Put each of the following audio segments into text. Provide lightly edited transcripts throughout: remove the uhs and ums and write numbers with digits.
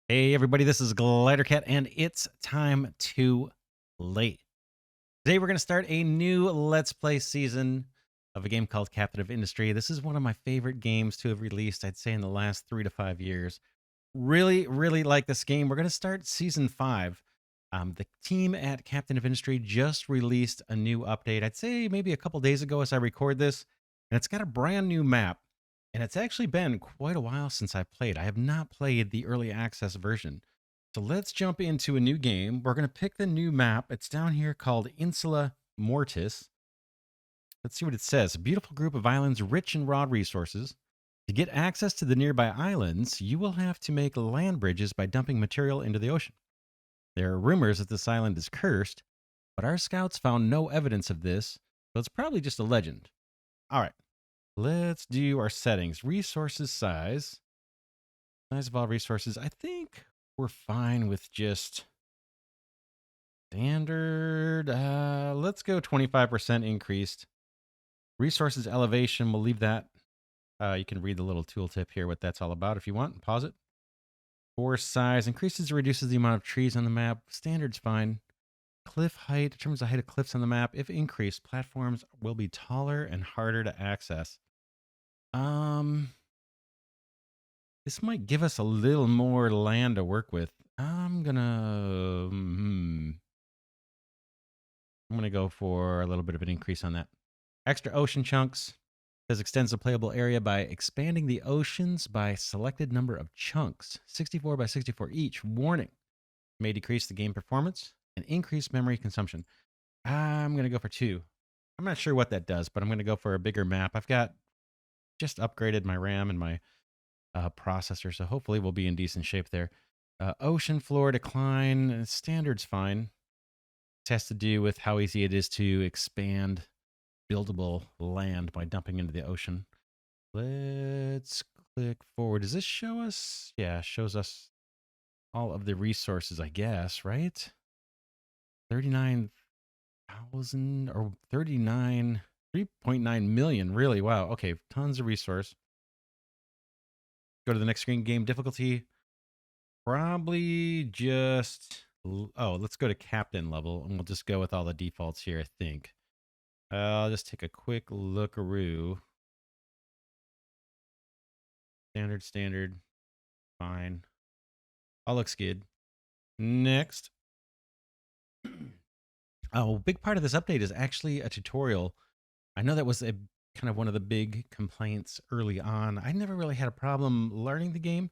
Hey everybody, this is Glidercat, and it's time to play. Today we're going to start a new Let's Play season of a game called Captain of Industry. This is one of my favorite games to have released, I'd say, in the last 3 to 5 years. Really like this game. We're going to start Season 5. The team at Captain of Industry just released a new update, I'd say maybe a couple days ago as I record this, and it's got a brand new map. And it's actually been quite a while since I played. I have not played the early access version. So let's jump into a new game. We're going to pick the new map. It's down here called Insula Mortis. Let's see what it says. A beautiful group of islands rich in raw resources. To get access to the nearby islands, you will have to make land bridges by dumping material into the ocean. There are rumors that this island is cursed, but our scouts found no evidence of this, so it's probably just a legend. All right. Let's do our settings. Resources size. Size of all resources. I think we're fine with just standard. Let's go 25% increased. Resources elevation, we'll leave that. You can read the little tooltip here, what that's all about if you want. Pause it. Forest size increases or reduces the amount of trees on the map. Standard's fine. Cliff height determines the height of cliffs on the map. If increased, platforms will be taller and harder to access. This might give us a little more land to work with. I'm gonna go for a little bit of an increase on that. Extra ocean chunks. Says extends the playable area by expanding the oceans by selected number of chunks, 64 by 64 each. Warning, may decrease the game performance and increase memory consumption. I'm gonna go for 2. I'm not sure what that does, but I'm gonna go for a bigger map. I've got just upgraded my RAM and my processor, so hopefully we'll be in decent shape there. Ocean floor decline, standard's fine. This has to do with how easy it is to expand buildable land by dumping into the ocean. Let's click forward. Does this show us? Yeah, it shows us all of the resources, I guess, right? 39,000 or 3.9 million, really? Wow. Okay, tons of resource. Go to the next screen, game difficulty. Probably just, let's go to captain level, and we'll just go with all the defaults here, I think. I'll just take a quick lookaroo. Standard, fine. All looks good. Next. Oh, big part of this update is actually a tutorial. I know that was a kind of one of the big complaints early on. I never really had a problem learning the game,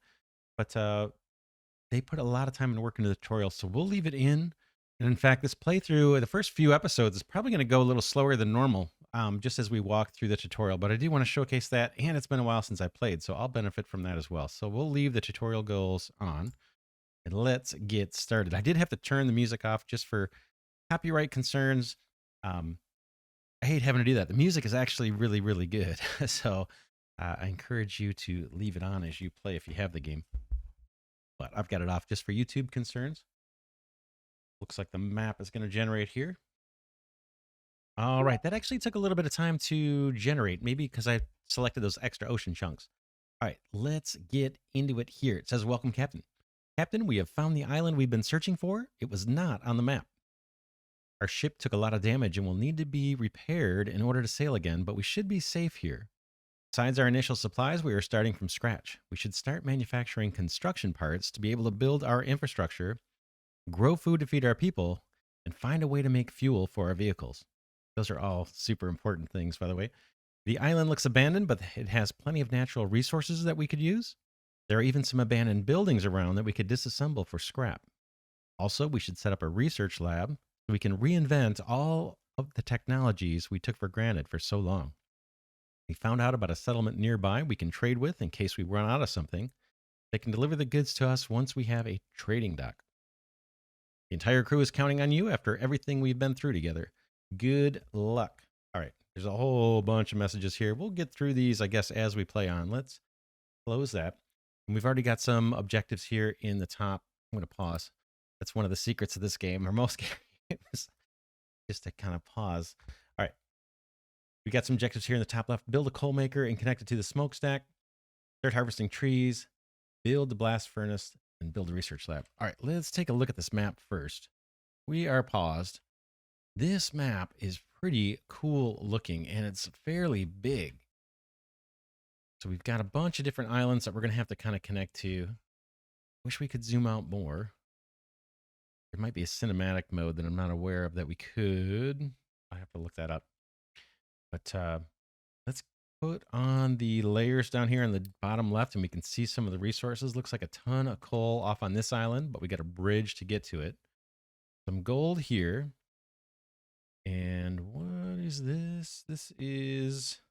but they put a lot of time and work into the tutorial, so we'll leave it in. And in fact, this playthrough, the first few episodes, is probably going to go a little slower than normal, just as we walk through the tutorial. But I do want to showcase that, and it's been a while since I played, so I'll benefit from that as well. So we'll leave the tutorial goals on, and let's get started. I did have to turn the music off just for copyright concerns. I hate having to do that. The music is actually really good, so I encourage you to leave it on as you play if you have the game. But I've got it off just for YouTube concerns. Looks like the map is going to generate here. All right, that actually took a little bit of time to generate, maybe because I selected those extra ocean chunks. All right, let's get into it here. It says, welcome, Captain. Captain, we have found the island we've been searching for. It was not on the map. Our ship took a lot of damage and will need to be repaired in order to sail again, but we should be safe here. Besides our initial supplies, we are starting from scratch. We should start manufacturing construction parts to be able to build our infrastructure, grow food to feed our people, and find a way to make fuel for our vehicles. Those are all super important things, by the way. The island looks abandoned, but it has plenty of natural resources that we could use. There are even some abandoned buildings around that we could disassemble for scrap. Also, we should set up a research lab so we can reinvent all of the technologies we took for granted for so long. We found out about a settlement nearby we can trade with in case we run out of something. They can deliver the goods to us once we have a trading dock. The entire crew is counting on you after everything we've been through together. Good luck. All right, there's a whole bunch of messages here. We'll get through these, I guess, as we play on. Let's close that. And we've already got some objectives here in the top. I'm going to pause. That's one of the secrets of this game, or most games, just to kind of pause. All right. We got some objectives here in the top left. Build a coal maker and connect it to the smokestack. Start harvesting trees. Build the blast furnace. and build a research lab. All right, let's take a look at this map first. We are paused. This map is pretty cool looking, and it's fairly big. So we've got a bunch of different islands that we're going to have to kind of connect to. Wish we could zoom out more. There might be a cinematic mode that I'm not aware of that we could. I have to look that up. But let's put on the layers down here on the bottom left, and we can see some of the resources. Looks like a ton of coal off on this island, but we got a bridge to get to it. Some gold here. And what is this? This is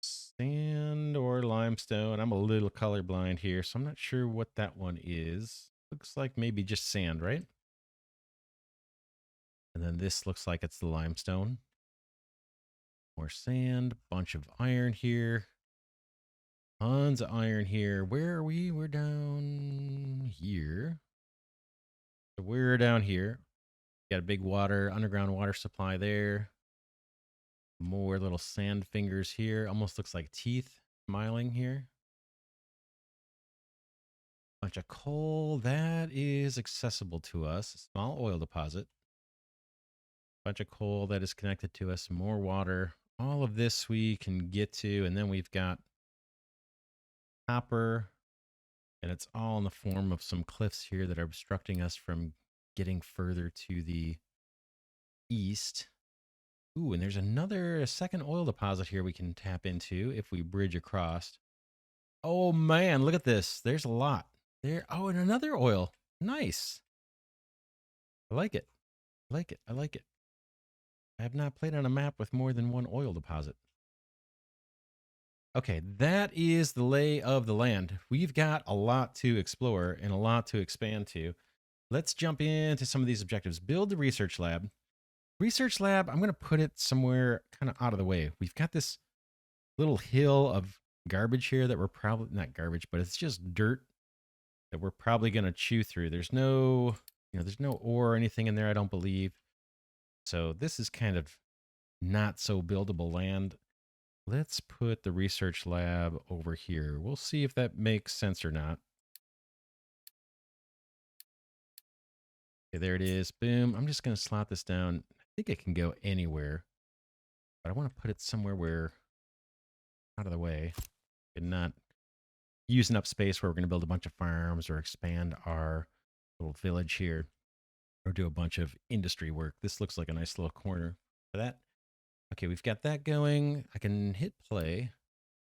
sand or limestone. I'm a little colorblind here, so I'm not sure what that one is. Looks like maybe just sand, right? And then this looks like it's the limestone. More sand, bunch of iron here. Tons of iron here. Where are we? We're down here. So we're down here. Got a big underground water supply there. More little sand fingers here. Almost looks like teeth smiling here. Bunch of coal. That is accessible to us. Small oil deposit. Bunch of coal that is connected to us. More water. All of this we can get to. And then we've got copper. And it's all in the form of some cliffs here that are obstructing us from getting further to the east. Ooh, and there's a second oil deposit here we can tap into if we bridge across. Oh man, look at this. There's a lot. There. Oh, and another oil. Nice. I like it. I like it. I like it. I have not played on a map with more than one oil deposit. Okay, that is the lay of the land. We've got a lot to explore and a lot to expand to. Let's jump into some of these objectives. Build the research lab. Research lab, I'm going to put it somewhere kind of out of the way. We've got this little hill of garbage here that we're probably, not garbage, but it's just dirt that we're probably going to chew through. There's no, there's no ore or anything in there, I don't believe. So this is kind of not so buildable land. Let's put the research lab over here. We'll see if that makes sense or not. Okay, there it is. Boom. I'm just going to slot this down. I think it can go anywhere, but I want to put it somewhere where out of the way and not using up space where we're going to build a bunch of farms or expand our little village here or do a bunch of industry work. This looks like a nice little corner for that. Okay, we've got that going. I can hit play.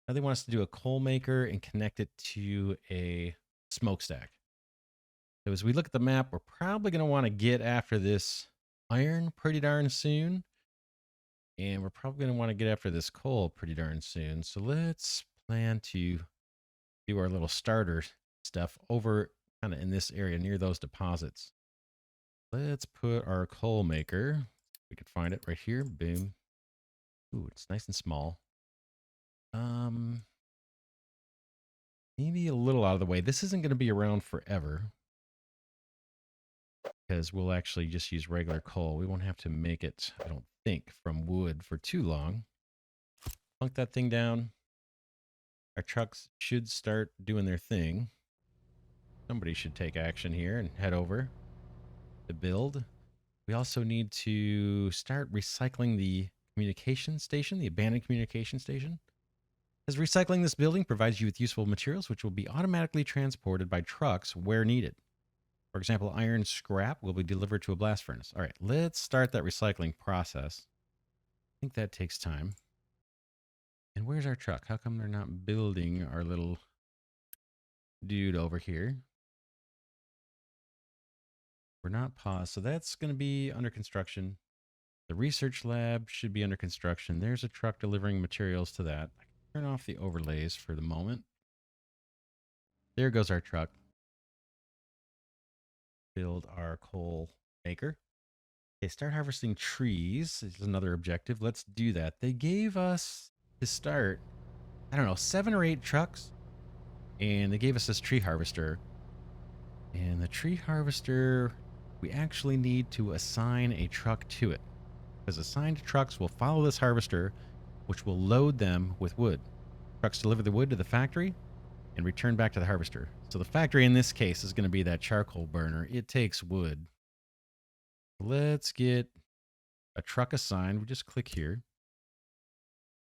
Now they want us to do a coal maker and connect it to a smokestack. So as we look at the map, we're probably going to want to get after this iron pretty darn soon. And we're probably going to want to get after this coal pretty darn soon. So let's plan to do our little starter stuff over kind of in this area near those deposits. Let's put our coal maker. We can find it right here. Boom. Ooh, it's nice and small. Maybe a little out of the way. This isn't going to be around forever because we'll actually just use regular coal. We won't have to make it, I don't think, from wood for too long. Plunk that thing down. Our trucks should start doing their thing. Somebody should take action here and head over to build. We also need to start recycling the communication station, the abandoned communication station. As recycling this building provides you with useful materials which will be automatically transported by trucks where needed. For example, iron scrap will be delivered to a blast furnace. All right, let's start that recycling process. I think that takes time. And where's our truck? How come they're not building our little dude over here? We're not paused, so that's going to be under construction. The research lab should be under construction. There's a truck delivering materials to that. I can turn off the overlays for the moment. There goes our truck. Build our coal maker. Okay, start harvesting trees. This is another objective. Let's do that. They gave us to start, I don't know, 7 or 8 trucks. And they gave us this tree harvester. And the tree harvester, we actually need to assign a truck to it. Because assigned trucks will follow this harvester, which will load them with wood. Trucks deliver the wood to the factory, and return back to the harvester. So the factory in this case is going to be that charcoal burner. It takes wood. Let's get a truck assigned. We just click here.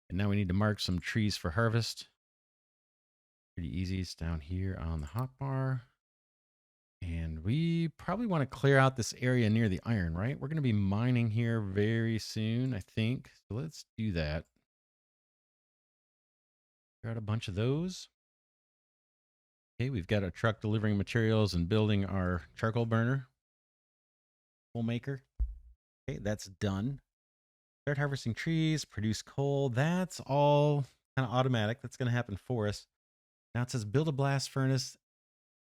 And now we need to mark some trees for harvest. Pretty easy. It's down here on the hotbar. And we probably want to clear out this area near the iron, right? We're going to be mining here very soon, I think. So let's do that. Clear out a bunch of those. Okay, we've got a truck delivering materials and building our charcoal burner. Coal maker. Okay, that's done. Start harvesting trees, produce coal. That's all kind of automatic. That's going to happen for us. Now it says build a blast furnace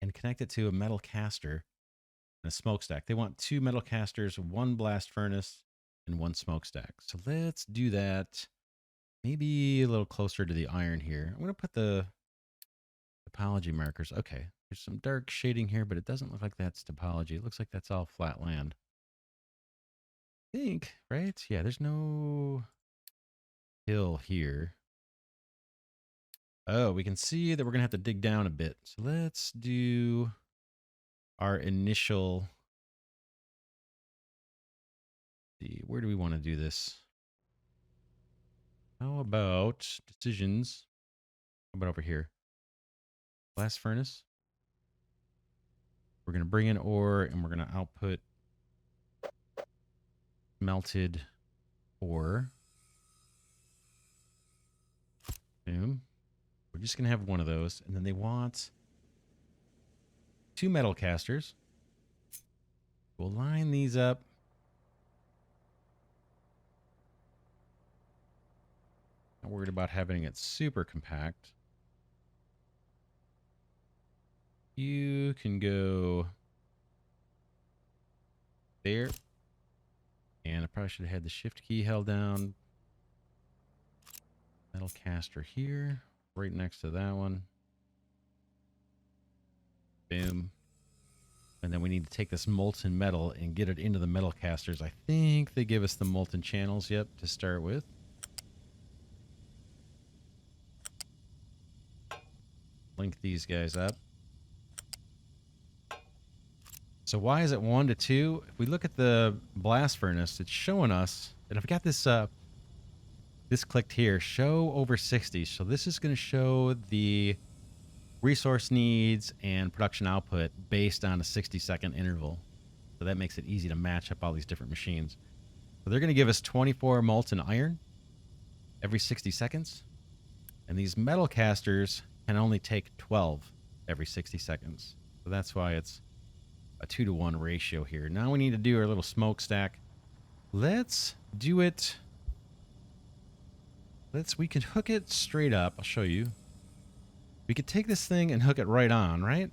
and connect it to a metal caster and a smokestack. They want 2 metal casters, 1 blast furnace, and 1 smokestack. So let's do that. Maybe a little closer to the iron here. I'm going to put the topology markers. Okay, there's some dark shading here, but it doesn't look like that's topology. It looks like that's all flat land. I think, right? Yeah, there's no hill here. Oh, we can see that we're going to have to dig down a bit. So let's do our initial... Where do we want to do this? How about decisions? How about over here? Blast furnace. We're going to bring in ore and we're going to output melted ore. Boom. We're just going to have one of those. And then they want 2 metal casters. We'll line these up. Not worried about having it super compact. You can go there. And I probably should have had the shift key held down. Metal caster here, right next to that one. Boom. And then we need to take this molten metal and get it into the metal casters. I think they give us the molten channels, yep, to start with. Link these guys up. So why is it 1 to 2? If we look at the blast furnace, it's showing us, and I've got this this clicked here, show over 60. So this is going to show the resource needs and production output based on a 60-second interval. So that makes it easy to match up all these different machines. So they're going to give us 24 molten iron every 60 seconds. And these metal casters can only take 12 every 60 seconds. So that's why it's a 2-to-1 ratio here. Now we need to do our little smokestack. Let's do it. We can hook it straight up. I'll show you. We could take this thing and hook it right on, right?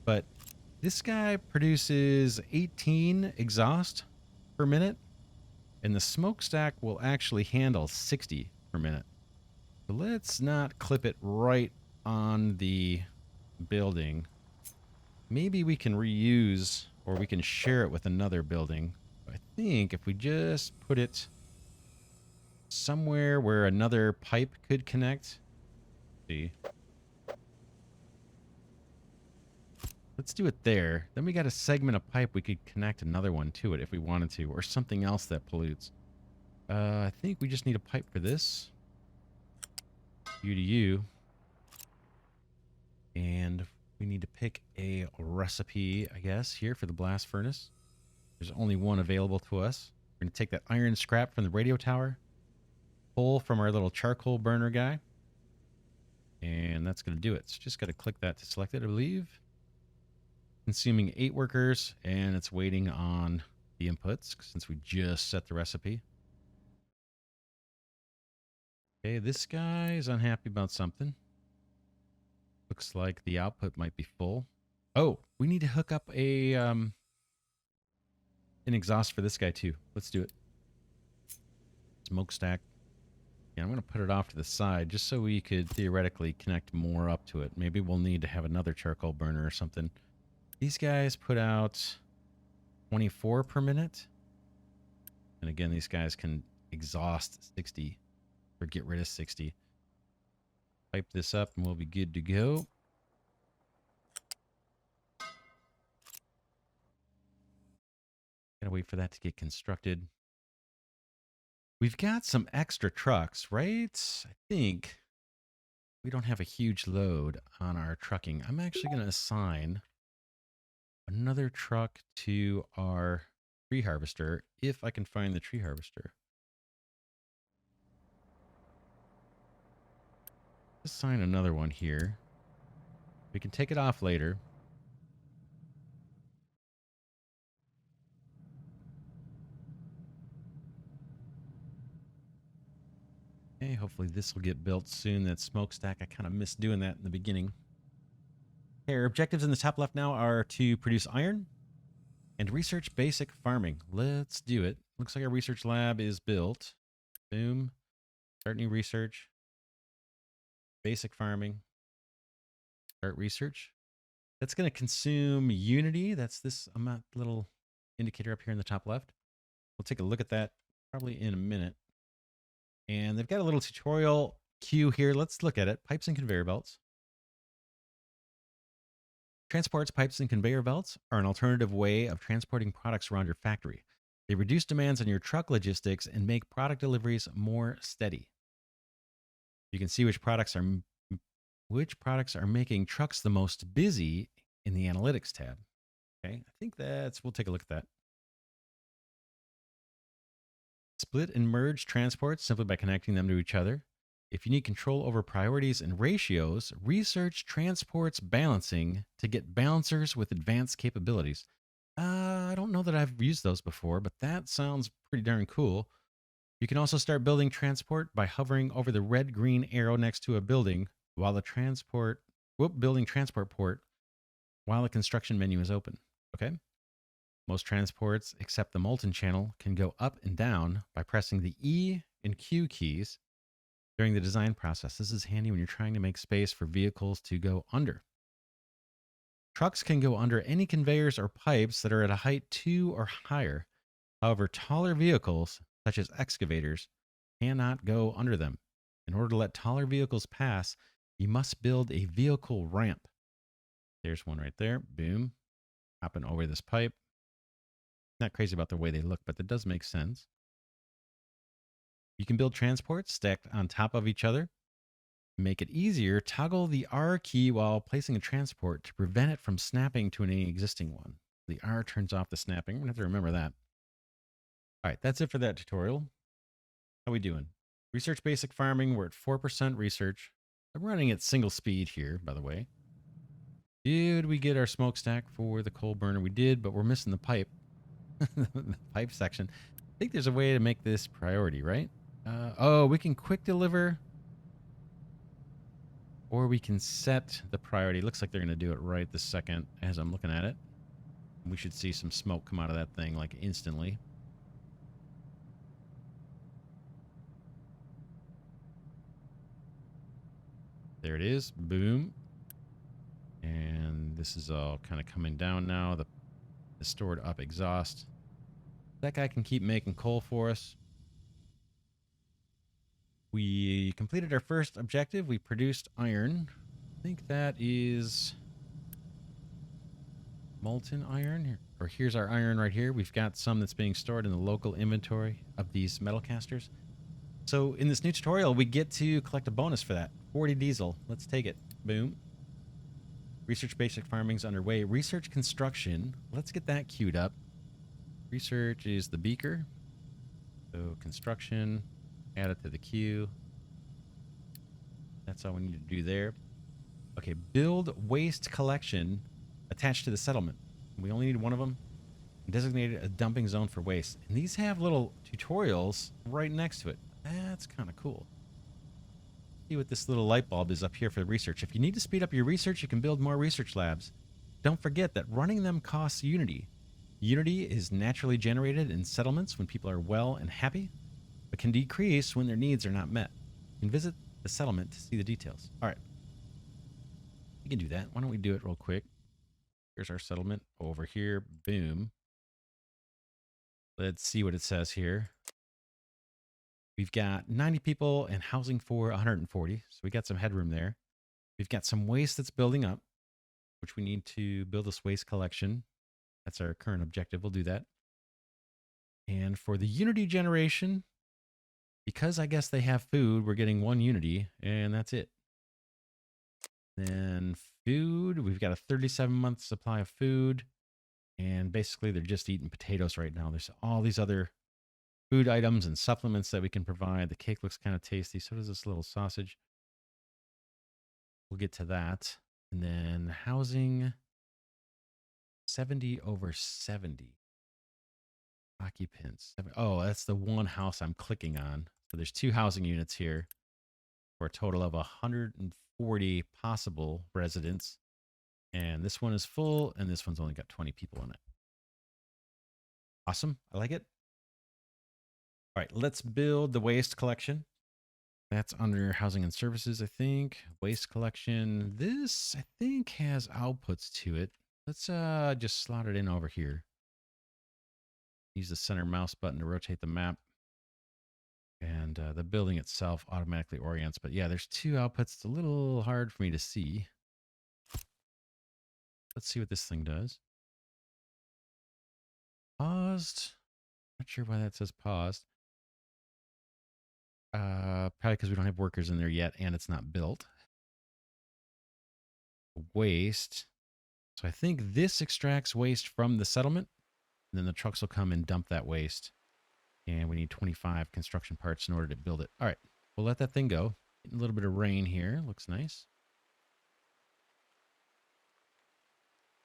But this guy produces 18 exhaust per minute, and the smokestack will actually handle 60 per minute. So let's not clip it right on the building. Maybe we can reuse, or we can share it with another building. I think if we just put it somewhere where another pipe could connect. See. Let's do it there. Then we got a segment of pipe. We could connect another one to it if we wanted to, or something else that pollutes. I think we just need a pipe for this. U to U. And we need to pick a recipe, I guess, here for the blast furnace. There's only one available to us. We're going to take that iron scrap from the radio tower, pull from our little charcoal burner guy, and that's going to do it. So just got to click that to select it, I believe. Consuming 8 workers, and it's waiting on the inputs since we just set the recipe. Okay, this guy is unhappy about something. Looks like the output might be full. Oh, we need to hook up a an exhaust for this guy too. Let's do it. Smokestack. Yeah, I'm going to put it off to the side just so we could theoretically connect more up to it. Maybe we'll need to have another charcoal burner or something. These guys put out 24 per minute. And again, these guys can exhaust 60 or get rid of 60. Pipe this up and we'll be good to go. Gotta wait for that to get constructed. We've got some extra trucks, right? I think we don't have a huge load on our trucking. I'm actually going to assign another truck to our tree harvester if I can find the tree harvester. Assign another one here. We can take it off later. Okay, hopefully this will get built soon. That smokestack, I kind of missed doing that in the beginning. Okay, our objectives in the top left now are to produce iron and research basic farming. Let's do it. Looks like our research lab is built. Boom. Start new research. Basic farming. Start research. That's going to consume Unity. That's this little indicator up here in the top left. We'll take a look at that probably in a minute. And they've got a little tutorial queue here. Let's look at it. Pipes and conveyor belts. Transports, pipes, and conveyor belts are an alternative way of transporting products around your factory. They reduce demands on your truck logistics and make product deliveries more steady. You can see which products are making trucks the most busy in the analytics tab. Okay, I think we'll take a look at that. Split and merge transports simply by connecting them to each other. If you need control over priorities and ratios, research transports balancing to get balancers with advanced capabilities. I don't know that I've used those before, but that sounds pretty darn cool. You can also start building transport by hovering over the red-green arrow next to a building while the building transport port while the construction menu is open. Okay? Most transports, except the molten channel, can go up and down by pressing the E and Q keys during the design process. This is handy when you're trying to make space for vehicles to go under. Trucks can go under any conveyors or pipes that are at a height 2 or higher. However, taller vehicles, such as excavators, cannot go under them. In order to let taller vehicles pass, you must build a vehicle ramp. There's one right there. Boom. Hopping over this pipe. Not crazy about the way they look, but that does make sense. You can build transports stacked on top of each other. To make it easier, toggle the R key while placing a transport to prevent it from snapping to any existing one. The R turns off the snapping. We're going to have to remember that. All right, that's it for that tutorial. How we doing? Research basic farming. We're at 4% research. I'm running at single speed here, by the way. Did we get our smokestack for the coal burner? We did, but we're missing the pipe. The pipe section. I think there's a way to make this priority, right? Oh, we can quick deliver, or we can set the priority. Looks like they're going to do it right this second as I'm looking at it. We should see some smoke come out of that thing like instantly. There it is. Boom. And this is all kind of coming down now. The stored up exhaust. That guy can keep making coal for us. We completed our first objective. We produced iron. I think that is molten iron. Or here's our iron right here. We've got some that's being stored in the local inventory of these metal casters. So in this new tutorial, we get to collect a bonus for that. 40 diesel. Let's take it. Boom. Research basic farming's underway. Research construction. Let's get that queued up. Research is the beaker. So construction. Add it to the queue. That's all we need to do there. Okay, build waste collection attached to the settlement. We only need one of them. Designated a dumping zone for waste. And these have little tutorials right next to it. That's kind of cool. See what this little light bulb is up here for research. If you need to speed up your research, you can build more research labs. Don't forget that running them costs Unity. Unity is naturally generated in settlements when people are well and happy, but can decrease when their needs are not met. You can visit the settlement to see the details. All right. We can do that. Why don't we do it real quick? Here's our settlement over here. Boom. Let's see what it says here. We've got 90 people and housing for 140. So we got some headroom there. We've got some waste that's building up, which we need to build this waste collection. That's our current objective. We'll do that. And for the unity generation, because I guess they have food, we're getting 1 unity, and that's it. Then food, we've got a 37-month supply of food, and basically they're just eating potatoes right now. There's all these other food items and supplements that we can provide. The cake looks kind of tasty. So does this little sausage. We'll get to that. And then housing, 70 over 70. Occupants. Oh, that's the one house I'm clicking on. So there's 2 housing units here for a total of 140 possible residents. And this one is full, and this one's only got 20 people in it. Awesome. I like it. All right, let's build the waste collection. That's under housing and services, I think. Waste collection. This, I think, has outputs to it. Let's just slot it in over here. Use the center mouse button to rotate the map. And the building itself automatically orients. But yeah, there's 2 outputs. It's a little hard for me to see. Let's see what this thing does. Paused. Not sure why that says paused. Probably because we don't have workers in there yet and it's not built. Waste. So I think this extracts waste from the settlement. And then the trucks will come and dump that waste. And we need 25 construction parts in order to build it. All right, we'll let that thing go. Getting a little bit of rain here. Looks nice.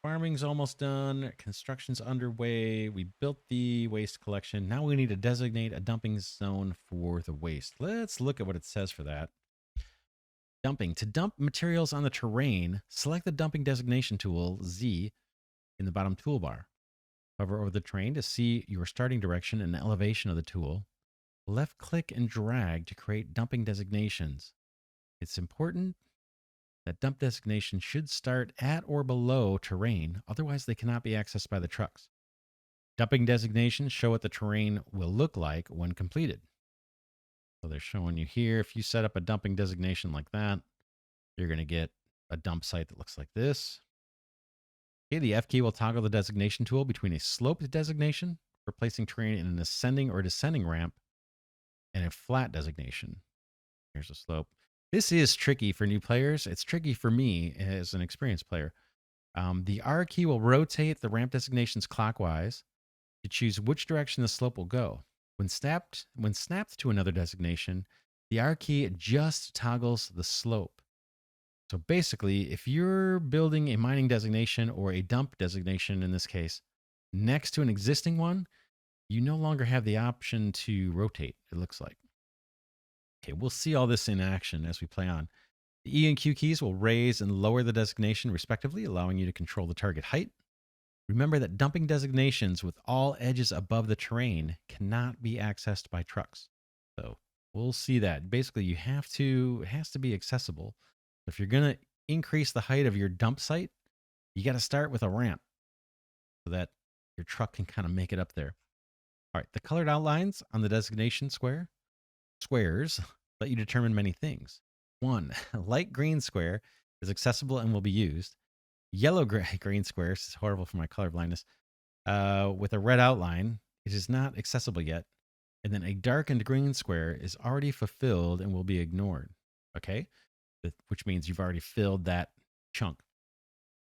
Farming's almost done. Construction's underway. We built the waste collection. Now we need to designate a dumping zone for the waste. Let's look at what it says for that. Dumping. To dump materials on the terrain, select the dumping designation tool, Z, in the bottom toolbar. Hover over the terrain to see your starting direction and elevation of the tool. Left click and drag to create dumping designations. It's important that dump designation should start at or below terrain, otherwise they cannot be accessed by the trucks. Dumping designations show what the terrain will look like when completed. So they're showing you here, if you set up a dumping designation like that, you're going to get a dump site that looks like this. Okay, the F key will toggle the designation tool between a sloped designation for placing terrain in an ascending or descending ramp and a flat designation. Here's a slope. This is tricky for new players. It's tricky for me as an experienced player. The R key will rotate the ramp designations clockwise to choose which direction the slope will go. When snapped to another designation, the R key just toggles the slope. So basically, if you're building a mining designation or a dump designation in this case, next to an existing one, you no longer have the option to rotate, it looks like. Okay, we'll see all this in action as we play on. The E and Q keys will raise and lower the designation respectively, allowing you to control the target height. Remember that dumping designations with all edges above the terrain cannot be accessed by trucks. So we'll see that. Basically, it has to be accessible. If you're going to increase the height of your dump site, you got to start with a ramp so that your truck can kind of make it up there. All right, the colored outlines on the designation squares let you determine many things. 1, light green square is accessible and will be used. Yellow green square, this is horrible for my color blindness, with a red outline, it is not accessible yet. And then a darkened green square is already fulfilled and will be ignored. Okay, which means you've already filled that chunk.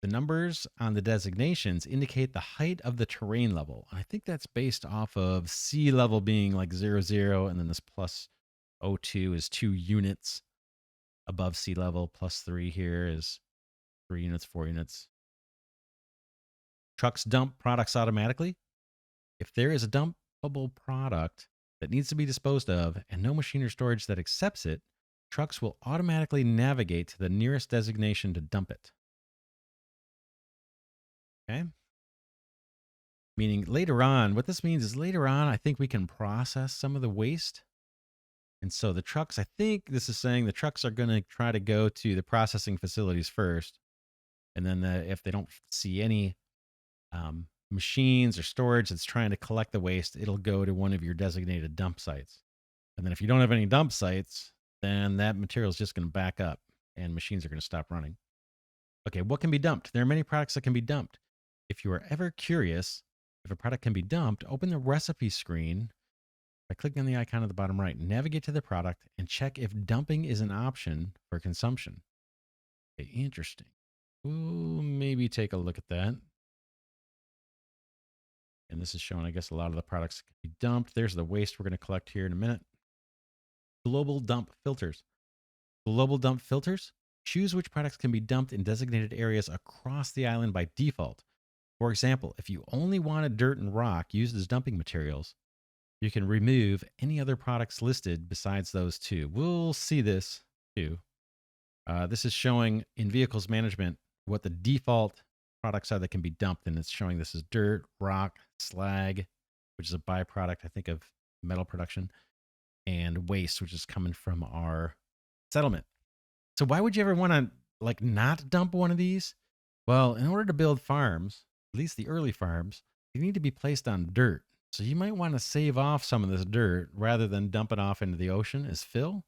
The numbers on the designations indicate the height of the terrain level. I think that's based off of sea level being like 0, 0, and then this plus 02 is 2 units above sea level, plus 3 here is 3 units, 4 units. Trucks dump products automatically. If there is a dumpable product that needs to be disposed of and no machine or storage that accepts it, trucks will automatically navigate to the nearest designation to dump it. Okay? Meaning later on, what this means is later on, I think we can process some of the waste. And so the trucks, I think this is saying the trucks are going to try to go to the processing facilities first. And then if they don't see any machines or storage that's trying to collect the waste, it'll go to one of your designated dump sites. And then if you don't have any dump sites, then that material is just going to back up and machines are going to stop running. Okay, what can be dumped? There are many products that can be dumped. If you are ever curious if a product can be dumped, open the recipe screen by clicking on the icon at the bottom right. Navigate to the product and check if dumping is an option for consumption. Okay, interesting. We'll maybe take a look at that. And this is showing, I guess, a lot of the products can be dumped. There's the waste we're going to collect here in a minute. Global dump filters. Global dump filters choose which products can be dumped in designated areas across the island by default. For example, if you only wanted dirt and rock used as dumping materials, you can remove any other products listed besides those two. We'll see this too. This is showing in vehicles management what the default products are that can be dumped, and it's showing this is dirt, rock, slag, which is a byproduct, I think, of metal production, and waste, which is coming from our settlement. So why would you ever want to like not dump one of these? Well, in order to build farms, at least the early farms, they need to be placed on dirt. So you might want to save off some of this dirt rather than dump it off into the ocean as fill.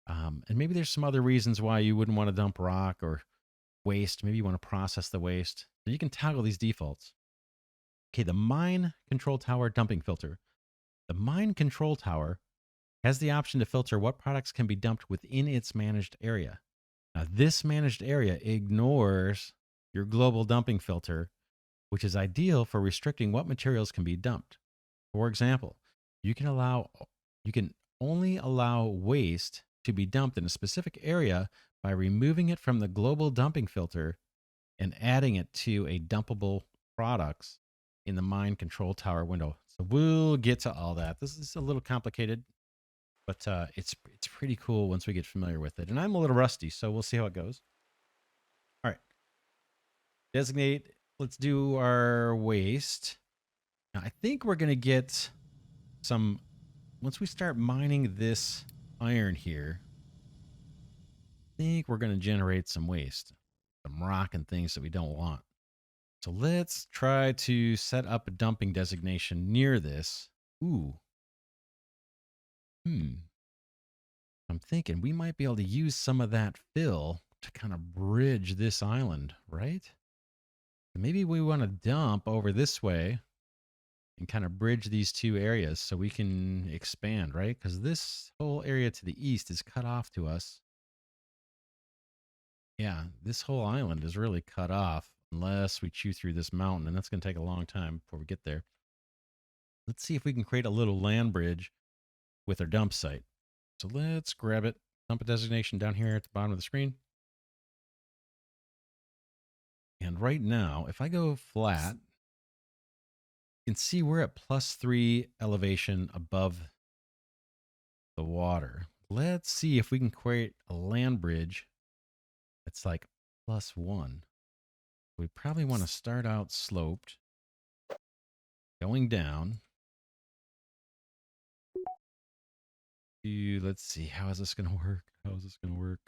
And maybe there's some other reasons why you wouldn't want to dump rock or waste. Maybe you want to process the waste. So you can toggle these defaults. Okay, the mine control tower dumping filter. The mine control tower has the option to filter what products can be dumped within its managed area. Now, this managed area ignores your global dumping filter, which is ideal for restricting what materials can be dumped. For example, you can only allow waste to be dumped in a specific area by removing it from the global dumping filter and adding it to a dumpable products in the mine control tower window. So we'll get to all that. This is a little complicated, but it's pretty cool once we get familiar with it. And I'm a little rusty, so we'll see how it goes. All right. Designate. Let's do our waste. Now, I think we're going to get some, once we start mining this iron here, I think we're going to generate some waste, some rock and things that we don't want. So let's try to set up a dumping designation near this. Ooh. I'm thinking we might be able to use some of that fill to kind of bridge this island, right? Maybe we want to dump over this way and kind of bridge these two areas so we can expand, right? Because this whole area to the east is cut off to us. Yeah, this whole island is really cut off unless we chew through this mountain, and that's going to take a long time before we get there. Let's see if we can create a little land bridge with our dump site. So let's grab it. Dump a designation down here at the bottom of the screen. And right now, if I go flat, you can see we're at +3 elevation above the water. Let's see if we can create a land bridge that's like +1. We probably want to start out sloped, going down. Let's see, how is this going to work? How is this going to work?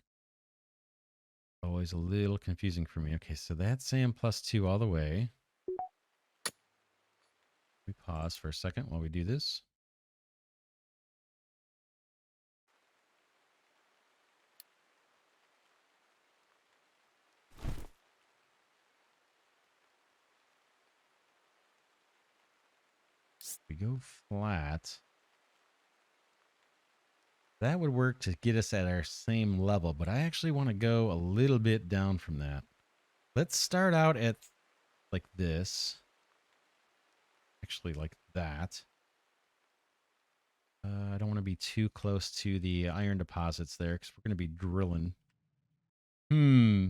Always a little confusing for me. Okay, so that's saying +2 all the way. We pause for a second while we do this. We go flat. That would work to get us at our same level, but I actually want to go a little bit down from that. Let's start out at like this. Actually, like that. I don't want to be too close to the iron deposits there because we're going to be drilling. Thinking.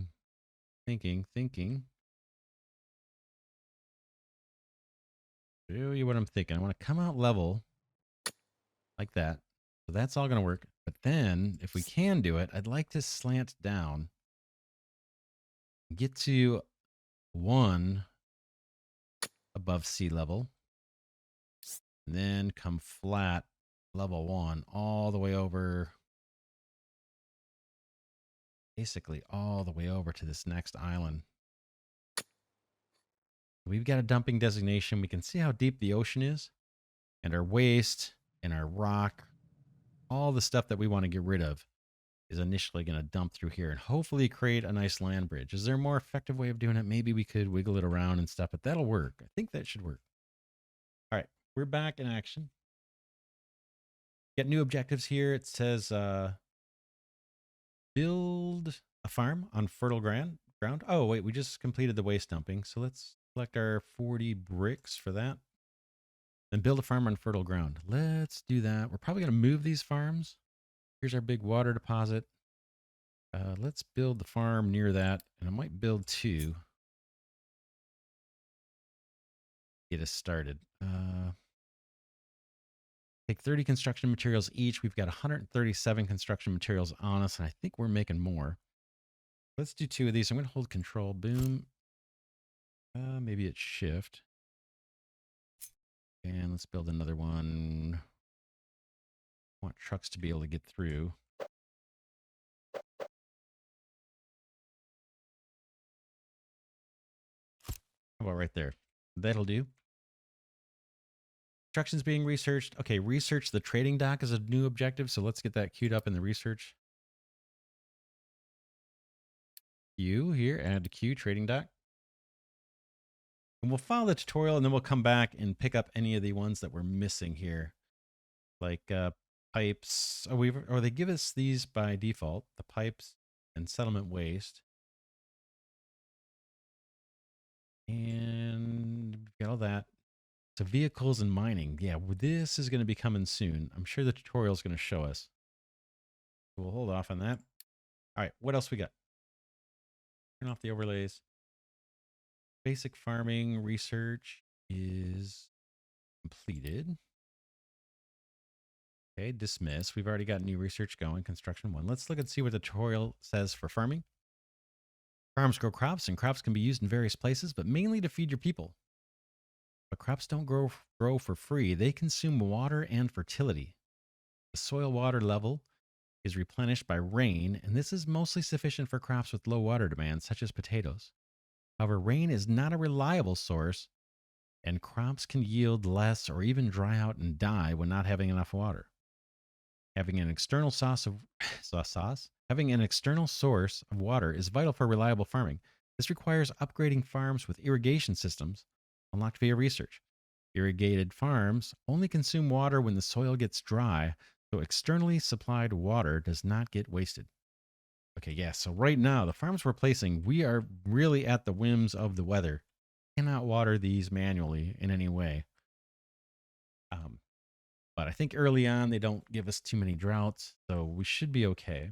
Show you what I'm thinking. I want to come out level like that. So that's all going to work. But then if we can do it, I'd like to slant down, get to 1 above sea level, and then come flat level 1 all the way over, basically all the way over to this next island. We've got a dumping designation. We can see how deep the ocean is and our waste and our rock. all the stuff that we want to get rid of is initially going to dump through here and hopefully create a nice land bridge. Is there a more effective way of doing it? Maybe we could wiggle it around and stuff, but that'll work. I think that should work. All right, we're back in action. Get new objectives here. It says build a farm on fertile ground. Oh, wait, we just completed the waste dumping. So let's collect our 40 bricks for that. And build a farm on fertile ground. Let's do that. We're probably going to move these farms. Here's our big water deposit. Let's build the farm near that. And I might build 2. Get us started. Take 30 construction materials each. We've got 137 construction materials on us, and I think we're making more. Let's do 2 of these. I'm going to hold control. Boom. Maybe it's shift. And let's build another one. I want trucks to be able to get through. How about right there? That'll do. Instructions being researched. Okay, research the trading dock is a new objective, so let's get that queued up in the research. Queue here, add to queue, trading dock. And we'll follow the tutorial, and then we'll come back and pick up any of the ones that we're missing here. Like pipes. Or they give us these by default, the pipes and settlement waste. And we've got all that. So vehicles and mining. Yeah, this is going to be coming soon. I'm sure the tutorial is going to show us. We'll hold off on that. All right, what else we got? Turn off the overlays. Basic farming research is completed. Okay, dismiss. We've already got new research going. Construction 1. Let's look and see what the tutorial says for farming. Farms grow crops, and crops can be used in various places, but mainly to feed your people. But crops don't grow for free. They consume water and fertility. The soil water level is replenished by rain, and this is mostly sufficient for crops with low water demand, such as potatoes. However, rain is not a reliable source, and crops can yield less or even dry out and die when not having enough water. Having an external source of water is vital for reliable farming. This requires upgrading farms with irrigation systems unlocked via research. Irrigated farms only consume water when the soil gets dry, so externally supplied water does not get wasted. Okay, yeah, so right now, the farms we're placing, we are really at the whims of the weather. Cannot water these manually in any way. But I think early on, they don't give us too many droughts, so we should be okay.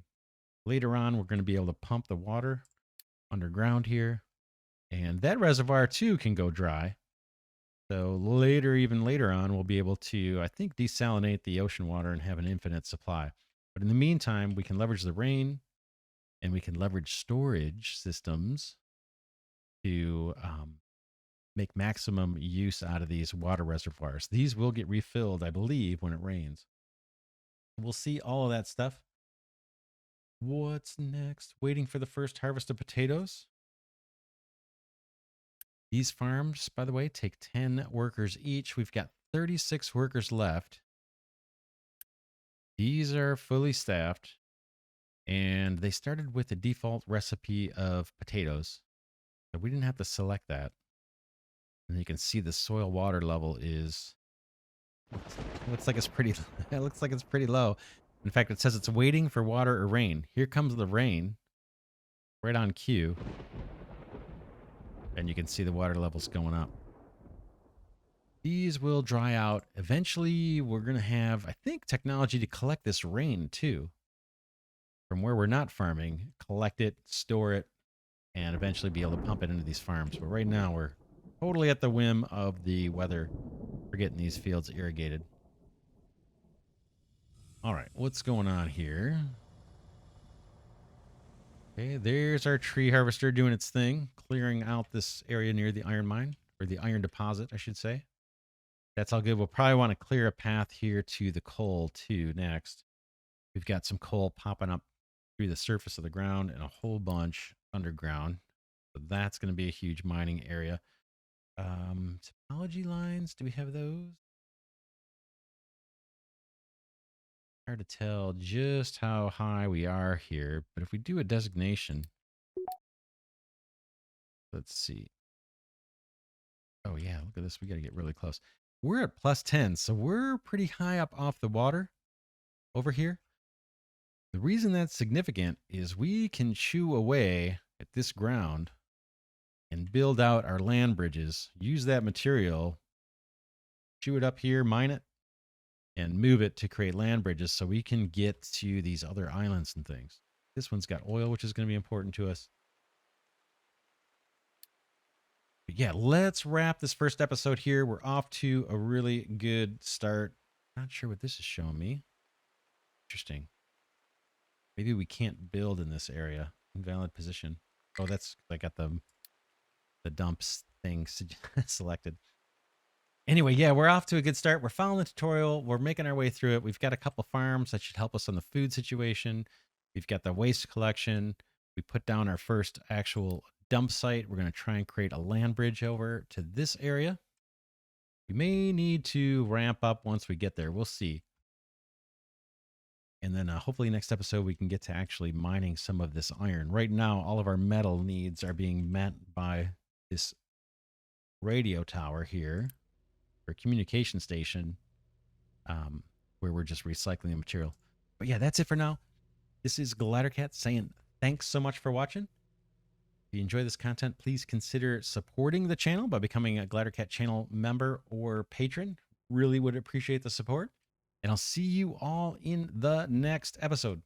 Later on, we're going to be able to pump the water underground here. And that reservoir, too, can go dry. So later, even later on, we'll be able to, I think, desalinate the ocean water and have an infinite supply. But in the meantime, we can leverage the rain, and we can leverage storage systems to make maximum use out of these water reservoirs. These will get refilled, I believe, when it rains. We'll see all of that stuff. What's next? Waiting for the first harvest of potatoes. These farms, by the way, take 10 workers each. We've got 36 workers left. These are fully staffed, and they started with the default recipe of potatoes. So we didn't have to select that. And you can see the soil water level is looks like it's pretty it looks like it's pretty low. In fact, it says it's waiting for water or rain. Here comes the rain. Right on cue. And you can see the water levels going up. These will dry out. Eventually, we're going to have, I think, technology to collect this rain too. From where we're not farming, collect it, store it, and eventually be able to pump it into these farms. But right now, we're totally at the whim of the weather for getting these fields irrigated. All right, what's going on here? Okay, there's our tree harvester doing its thing, clearing out this area near the iron mine, or the iron deposit, I should say. That's all good. We'll probably want to clear a path here to the coal too next. We've got some coal popping up through the surface of the ground and a whole bunch underground. So that's going to be a huge mining area. Topology lines, do we have those? Hard to tell just how high we are here, but if we do a designation, let's see. Oh yeah, look at this. We got to get really close. We're at plus 10, so we're pretty high up off the water over here. The reason that's significant is we can chew away at this ground and build out our land bridges, use that material, chew it up here, mine it, and move it to create land bridges so we can get to these other islands and things. This one's got oil, which is going to be important to us. But yeah, let's wrap this first episode here. We're off to a really good start. Not sure what this is showing me. Interesting. Maybe we can't build in this area. Invalid position. Oh, that's, I got the dumps thing selected. Anyway, yeah, we're off to a good start. We're following the tutorial. We're making our way through it. We've got a couple farms that should help us on the food situation. We've got the waste collection. We put down our first actual dump site. We're going to try and create a land bridge over to this area. We may need to ramp up once we get there. We'll see. And then hopefully next episode we can get to actually mining some of this iron. Right now, all of our metal needs are being met by this radio tower here, or communication station, where we're just recycling the material. But yeah, that's it for now. This is Glidercat saying thanks so much for watching. If you enjoy this content, please consider supporting the channel by becoming a Glidercat channel member or patron. Really would appreciate the support. And I'll see you all in the next episode.